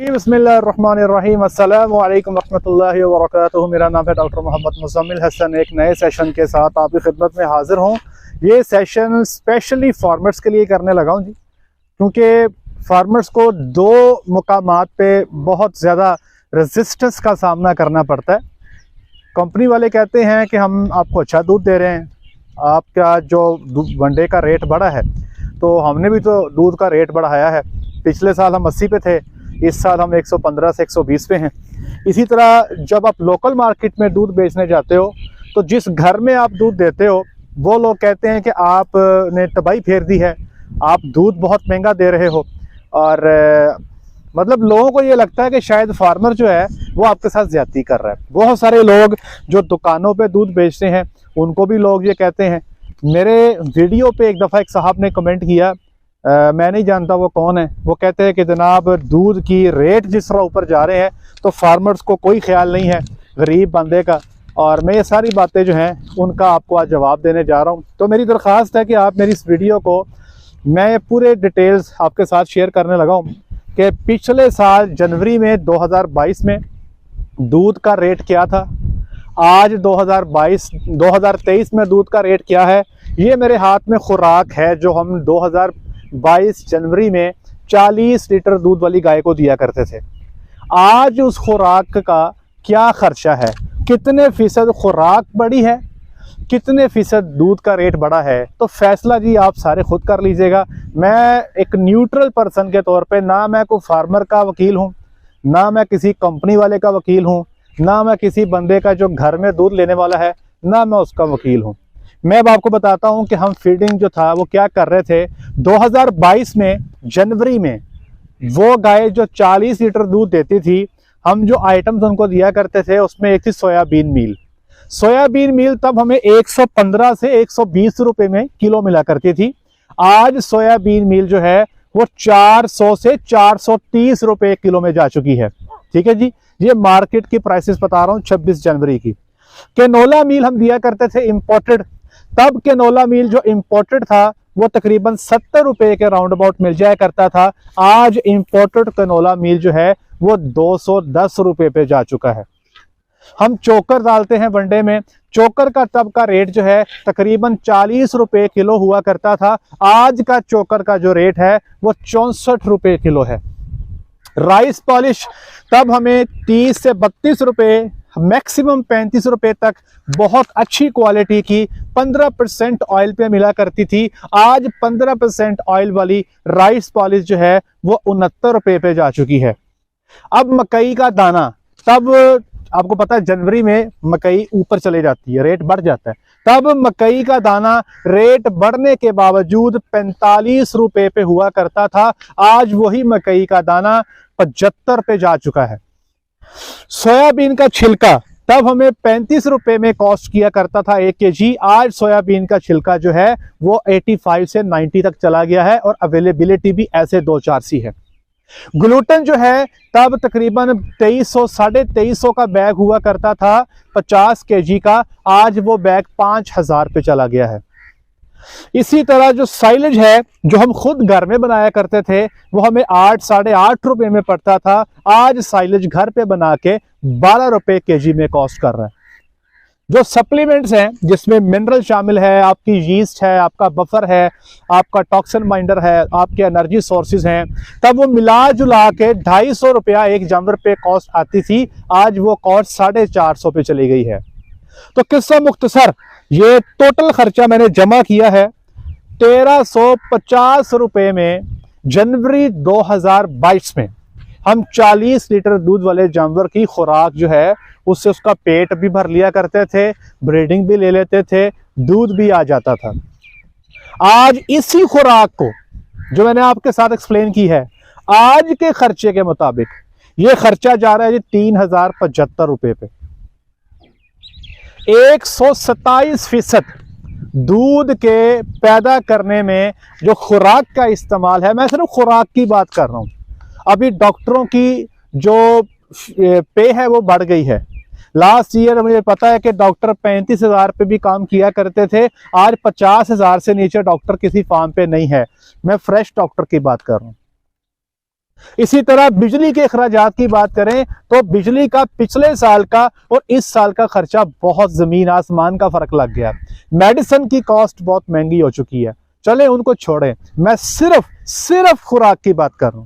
बिस्मिल्लाहिर्रहमानिर्रहीम अस्सलामु अलैकुम रहमतुल्लाहि व बरकातुहू। मेरा नाम है डॉक्टर मोहम्मद मुज़म्मिल हसन। एक नए सेशन के साथ आपकी खिदमत में हाजिर हूँ। ये सेशन स्पेशली फार्मर्स के लिए करने लगा हूँ जी, क्योंकि फार्मर्स को दो मुकामात पे बहुत ज़्यादा रेजिस्टेंस का सामना करना पड़ता है। कंपनी वाले कहते हैं कि हम आपको अच्छा दूध दे रहे हैं, आपका जो वनडे का रेट बढ़ा है, तो हमने भी तो दूध का रेट बढ़ाया है। पिछले साल हम 80 पे थे, इस साल हम 115 से 120 पे हैं। इसी तरह जब आप लोकल मार्केट में दूध बेचने जाते हो तो जिस घर में आप दूध देते हो वो लोग कहते हैं कि आपने तबाही फेर दी है, आप दूध बहुत महंगा दे रहे हो। और मतलब लोगों को ये लगता है कि शायद फार्मर जो है वो आपके साथ ज्यादती कर रहा है। बहुत सारे लोग जो दुकानों पे दूध बेचते हैं उनको भी लोग ये कहते हैं। मेरे वीडियो पे एक दफ़ा एक साहब ने कमेंट किया, मैं नहीं जानता वो कौन है, वो कहते हैं कि जनाब दूध की रेट जिस तरह ऊपर जा रहे हैं तो फार्मर्स को कोई ख्याल नहीं है गरीब बंदे का। और मैं ये सारी बातें जो हैं उनका आपको आज जवाब देने जा रहा हूँ। तो मेरी दरख्वास्त है कि आप मेरी इस वीडियो को, मैं पूरे डिटेल्स आपके साथ शेयर करने लगा हूँ कि पिछले साल जनवरी में 2022 में दूध का रेट क्या था, आज 2023 में दूध का रेट क्या है। ये मेरे हाथ में खुराक है जो हम 2022 जनवरी में 40 लीटर दूध वाली गाय को दिया करते थे। आज उस खुराक का क्या खर्चा है, कितने फीसद खुराक बढ़ी है, कितने फीसद दूध का रेट बढ़ा है, तो फैसला जी आप सारे खुद कर लीजिएगा। मैं एक न्यूट्रल पर्सन के तौर पे, ना मैं कोई फार्मर का वकील हूँ, ना मैं किसी कंपनी वाले का वकील हूँ, ना मैं किसी बंदे का जो घर में दूध लेने वाला है, ना मैं उसका वकील हूँ। मैं अब आपको बताता हूँ कि हम फीडिंग जो था वो क्या कर रहे थे। 2022 में जनवरी में वो गाय जो 40 लीटर दूध देती थी, हम जो आइटम्स उनको दिया करते थे उसमें एक थी सोयाबीन मील। सोयाबीन मील तब हमें 115 से 120 रुपए में किलो मिला करती थी। आज सोयाबीन मील जो है वो 400 से 430 रुपए किलो में जा चुकी है। ठीक है जी, ये मार्केट की प्राइसेस बता रहा हूँ 26 जनवरी की। कैनोला मील हम दिया करते थे इंपोर्टेड, तब कैनोला मील जो इंपोर्टेड था वो तकरीबन 70 रुपए के राउंड अबाउट मिल जाया करता था। आज इंपोर्टेड कैनोला मील जो है वो 210 रुपए पे जा चुका है। हम चोकर डालते हैं वनडे में, चोकर का तब का रेट जो है तकरीबन 40 रुपए किलो हुआ करता था। आज का चोकर का जो रेट है वो 64 रुपए किलो है। राइस पॉलिश तब हमें 30 से 32 रुपए, मैक्सिमम 35 रुपए तक बहुत अच्छी क्वालिटी की 15% ऑयल पे मिला करती थी। आज 15% ऑयल वाली राइस पॉलिश जो है वो 69 रुपए पे जा चुकी है। अब मकई का दाना, तब आपको पता है जनवरी में मकई ऊपर चले जाती है, रेट बढ़ जाता है। तब मकई का दाना रेट बढ़ने के बावजूद 45 रुपए पे हुआ करता था। आज वही मकई का दाना 75 पे जा चुका है। सोयाबीन का छिलका तब हमें 35 रुपए में कॉस्ट किया करता था 1 kg। आज सोयाबीन का छिलका जो है वो 85 से 90 तक चला गया है और अवेलेबिलिटी भी ऐसे 2-4 सी है। ग्लूटेन जो है तब तकरीबन 2300 2350 का बैग हुआ करता था 50 kg का, आज वो बैग 5000 पे चला गया है। इसी तरह जो साइलेज है जो हम खुद घर में बनाया करते थे वो हमें 8 साढ़े 8 रुपए में पड़ता था। आज साइलेज घर पे बना के 12 रुपए kg में कॉस्ट कर रहा है। जो सप्लीमेंट्स हैं जिसमें मिनरल शामिल है, आपकी यीस्ट है, आपका बफर है, आपका टॉक्सिन बाइंडर है, आपके एनर्जी सोर्सेज हैं, तब वो मिला जुला के 250 रुपया एक जानवर पे कॉस्ट आती थी। आज वो कॉस्ट 450 पे चली गई है। तो किस्सा मुख्तसर, ये टोटल खर्चा मैंने जमा किया है 1350 रुपए में। जनवरी 2022 में हम 40 लीटर दूध वाले जानवर की खुराक जो है उससे उसका पेट भी भर लिया करते थे, ब्रीडिंग भी ले लेते थे, दूध भी आ जाता था। आज इसी खुराक को जो मैंने आपके साथ एक्सप्लेन की है, आज के खर्चे के मुताबिक ये खर्चा जा रहा है जी 3075 रुपए पे। 127% दूध के पैदा करने में जो खुराक का इस्तेमाल है, मैं सिर्फ खुराक की बात कर रहा हूं। अभी डॉक्टरों की जो पे है वो बढ़ गई है। लास्ट ईयर मुझे पता है कि डॉक्टर 35,000 पे भी काम किया करते थे, आज 50,000 से नीचे डॉक्टर किसी फार्म पे नहीं है। मैं फ्रेश डॉक्टर की बात कर रहा हूँ। इसी तरह बिजली के अखराजात की बात करें तो बिजली का पिछले साल का और इस साल का खर्चा बहुत जमीन आसमान का फर्क लग गया। मेडिसिन की कॉस्ट बहुत महंगी हो चुकी है। चले उनको छोड़ें, मैं सिर्फ खुराक की बात कर रहा हूं।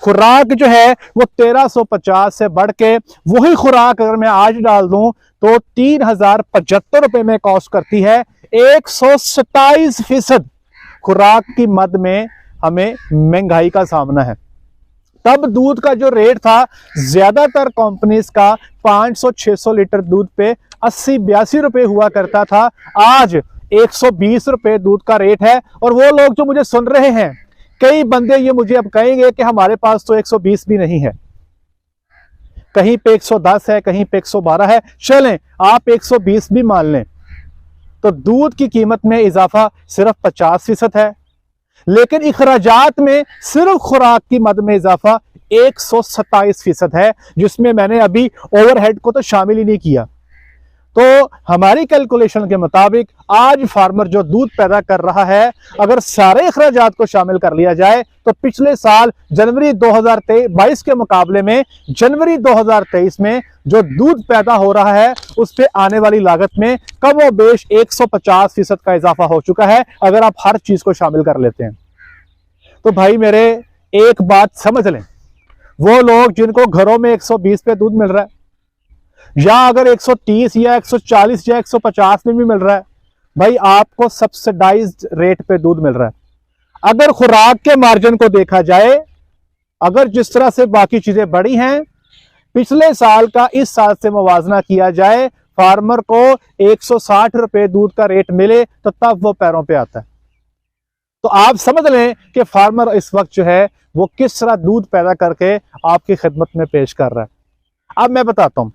खुराक जो है वो 1350 से बढ़ के वही खुराक अगर मैं आज डाल दूं तो 3075 रुपए में कॉस्ट करती है। 127% खुराक की मद में हमें महंगाई का सामना है। तब दूध का जो रेट था ज्यादातर कंपनीज का 500-600 लीटर दूध पे 80-82 रुपए हुआ करता था। आज 120 रुपए दूध का रेट है। और वो लोग जो मुझे सुन रहे हैं, कई बंदे ये मुझे अब कहेंगे कि हमारे पास तो 120 भी नहीं है, कहीं पे 110 है, कहीं पे 112 है। चलें आप 120 भी मान लें तो दूध की कीमत में इजाफा सिर्फ 50% है, लेकिन इखराजात में सिर्फ खुराक की मद में इजाफा 127% है, जिसमें मैंने अभी ओवरहेड को तो शामिल ही नहीं किया। तो हमारी कैलकुलेशन के मुताबिक आज फार्मर जो दूध पैदा कर रहा है, अगर सारे अखराजात को शामिल कर लिया जाए तो पिछले साल जनवरी 2022 के मुकाबले में जनवरी 2023 में जो दूध पैदा हो रहा है उस पे आने वाली लागत में कम व बेश 150% का इजाफा हो चुका है, अगर आप हर चीज को शामिल कर लेते हैं। तो भाई मेरे एक बात समझ लें, वो लोग जिनको घरों में 120 पे दूध मिल रहा है, या अगर 130 या 140 या 150 में भी मिल रहा है, भाई आपको सब्सिडाइज्ड रेट पे दूध मिल रहा है। अगर खुराक के मार्जिन को देखा जाए, अगर जिस तरह से बाकी चीजें बढ़ी हैं, पिछले साल का इस साल से मुवाजना किया जाए, फार्मर को 160 रुपए दूध का रेट मिले तो तब वो पैरों पे आता है। तो आप समझ लें कि फार्मर इस वक्त जो है वो किस तरह दूध पैदा करके आपकी खिदमत में पेश कर रहा है। अब मैं बताता हूं,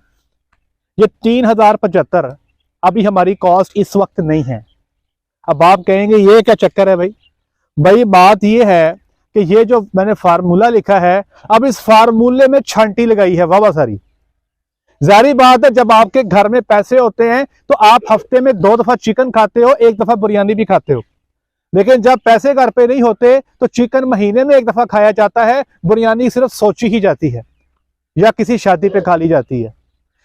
ये 3075 अभी हमारी कॉस्ट इस वक्त नहीं है। अब आप कहेंगे ये क्या चक्कर है भाई बात ये है कि ये जो मैंने फार्मूला लिखा है, अब इस फार्मूले में छांटी लगाई है वाह सारी। जारी बात है, जब आपके घर में पैसे होते हैं तो आप हफ्ते में 2 दफा चिकन खाते हो, 1 दफा बिरयानी भी खाते हो। लेकिन जब पैसे घर पे नहीं होते तो चिकन महीने में 1 दफा खाया जाता है, बिरयानी सिर्फ सोची ही जाती है या किसी शादी पे खा ली जाती है।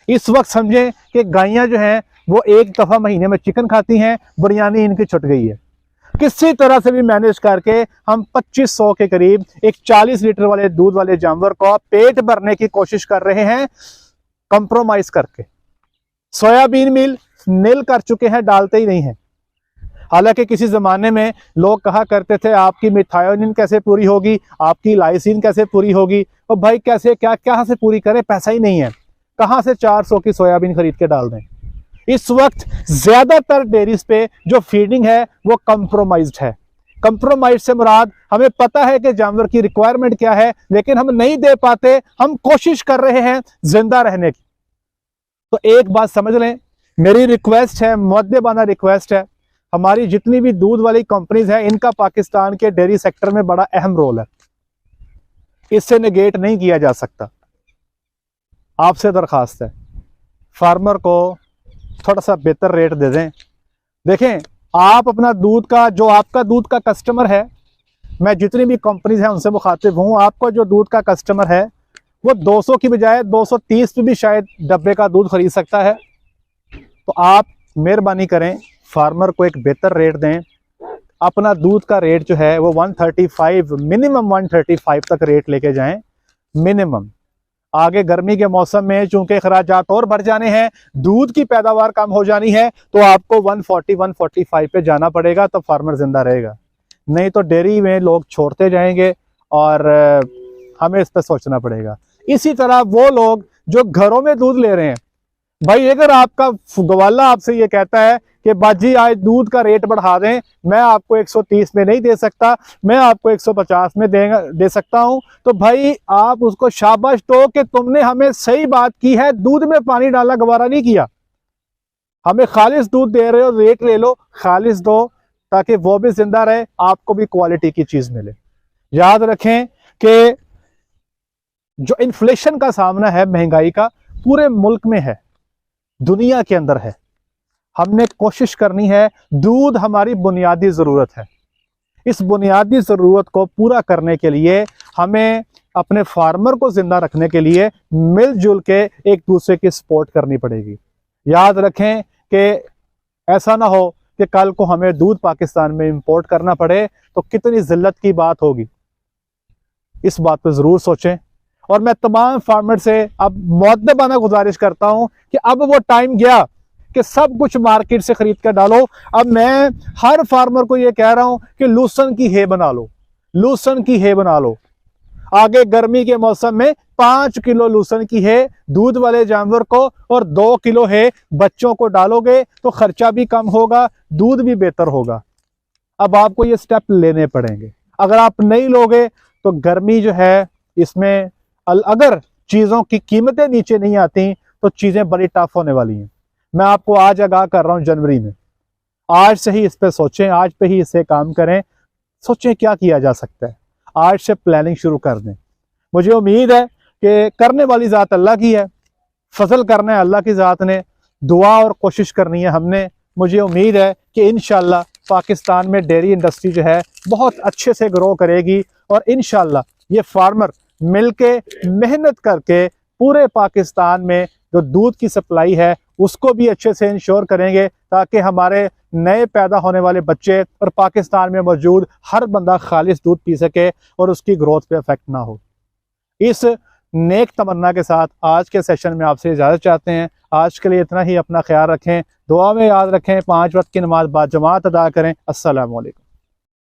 इस वक्त समझें कि गायें जो हैं वो 1 दफा महीने में चिकन खाती हैं, बिरयानी इनकी छुट गई है। किसी तरह से भी मैनेज करके हम 2500 के करीब एक 40 लीटर वाले दूध वाले जानवर को पेट भरने की कोशिश कर रहे हैं, कंप्रोमाइज करके। सोयाबीन मिल नील कर चुके हैं, डालते ही नहीं है। हालांकि किसी जमाने में लोग कहा करते थे आपकी मिथायोनिन कैसे पूरी होगी, आपकी लाइसिन कैसे पूरी होगी। और भाई कैसे क्या से पूरी करें, पैसा ही नहीं है, कहां से 400 की सोयाबीन खरीद के डाल दें। इस वक्त ज्यादातर डेयरीज पे जो फीडिंग है वो कंप्रोमाइज्ड है। कंप्रोमाइज से मुराद, हमें पता है कि जानवर की रिक्वायरमेंट क्या है, लेकिन हम नहीं दे पाते, हम कोशिश कर रहे हैं जिंदा रहने की। तो एक बात समझ लें, मेरी रिक्वेस्ट है, मुअद्दबाना रिक्वेस्ट है, हमारी जितनी भी दूध वाली कंपनीज हैं इनका पाकिस्तान के डेयरी सेक्टर में बड़ा अहम रोल है, इससे नेगेट नहीं किया जा सकता। आपसे दरखास्त है, फार्मर को थोड़ा सा बेहतर रेट दे दें। देखें, आप अपना दूध का, जो आपका दूध का कस्टमर है, मैं जितनी भी कंपनीज हैं उनसे मुखातिब हूं, आपको जो दूध का कस्टमर है वो 200 की बजाय 230 पे भी शायद डब्बे का दूध खरीद सकता है। तो आप मेहरबानी करें, फार्मर को एक बेहतर रेट दें। अपना दूध का रेट जो है वो 135, मिनिमम 135 तक रेट लेके जाएं मिनिमम। आगे गर्मी के मौसम में चूंकि अखराजात और बढ़ जाने हैं, दूध की पैदावार कम हो जानी है, तो आपको 140-145 पे जाना पड़ेगा, तो फार्मर जिंदा रहेगा। नहीं तो डेयरी में लोग छोड़ते जाएंगे और हमें इस पर सोचना पड़ेगा। इसी तरह वो लोग जो घरों में दूध ले रहे हैं, भाई अगर आपका गवाला आपसे ये कहता है कि बाजी आज दूध का रेट बढ़ा दें, मैं आपको 130 में नहीं दे सकता, मैं आपको 150 में दे सकता हूं, तो भाई आप उसको शाबाश दो कि तुमने हमें सही बात की है, दूध में पानी डालना गवारा नहीं किया। हमें खालिस दूध दे रहे हो, रेट ले लो, खालिस दो, ताकि वो भी जिंदा रहे, आपको भी क्वालिटी की चीज मिले। याद रखें कि जो इन्फ्लेशन का सामना है, महंगाई का, पूरे मुल्क में है, दुनिया के अंदर है। हमने कोशिश करनी है, दूध हमारी बुनियादी ज़रूरत है, इस बुनियादी ज़रूरत को पूरा करने के लिए हमें अपने फार्मर को जिंदा रखने के लिए मिलजुल के एक दूसरे की सपोर्ट करनी पड़ेगी। याद रखें कि ऐसा ना हो कि कल को हमें दूध पाकिस्तान में इंपोर्ट करना पड़े तो कितनी जिल्लत की बात होगी। इस बात पर जरूर सोचें। और मैं तमाम फार्मर से अब मुअद्दबाना गुजारिश करता हूं कि अब वो टाइम गया कि सब कुछ मार्केट से खरीद कर डालो। अब मैं हर फार्मर को ये कह रहा हूं कि लूसन की है बना लो, लूसन की है बना लो। आगे गर्मी के मौसम में 5 किलो लूसन की है दूध वाले जानवर को और 2 किलो है बच्चों को डालोगे तो खर्चा भी कम होगा, दूध भी बेहतर होगा। अब आपको ये स्टेप लेने पड़ेंगे। अगर आप नहीं लोगे तो गर्मी जो है इसमें अगर चीज़ों की कीमतें नीचे नहीं आती तो चीज़ें बड़ी टफ होने वाली हैं। मैं आपको आज आगाह कर रहा हूं जनवरी में, आज से ही इस पे सोचें, आज पे ही इससे काम करें, सोचें क्या किया जा सकता है, आज से प्लानिंग शुरू कर दें। मुझे उम्मीद है कि करने वाली ज़ात अल्लाह की है, फजल करना है अल्लाह की ज़ात ने, दुआ और कोशिश करनी है हमने। मुझे उम्मीद है कि इंशाल्लाह पाकिस्तान में डेयरी इंडस्ट्री जो है बहुत अच्छे से ग्रो करेगी और इंशाल्लाह ये फार्मर मिलके मेहनत करके पूरे पाकिस्तान में जो दूध की सप्लाई है उसको भी अच्छे से इंश्योर करेंगे ताकि हमारे नए पैदा होने वाले बच्चे और पाकिस्तान में मौजूद हर बंदा खालिस दूध पी सके और उसकी ग्रोथ पे इफेक्ट ना हो। इस नेक तमन्ना के साथ आज के सेशन में आपसे इजाज़त चाहते हैं। आज के लिए इतना ही। अपना ख्याल रखें, दुआ में याद रखें, 5 वक्त की नमाज बाद जमात अदा करें। अस्सलामु अलैकुम।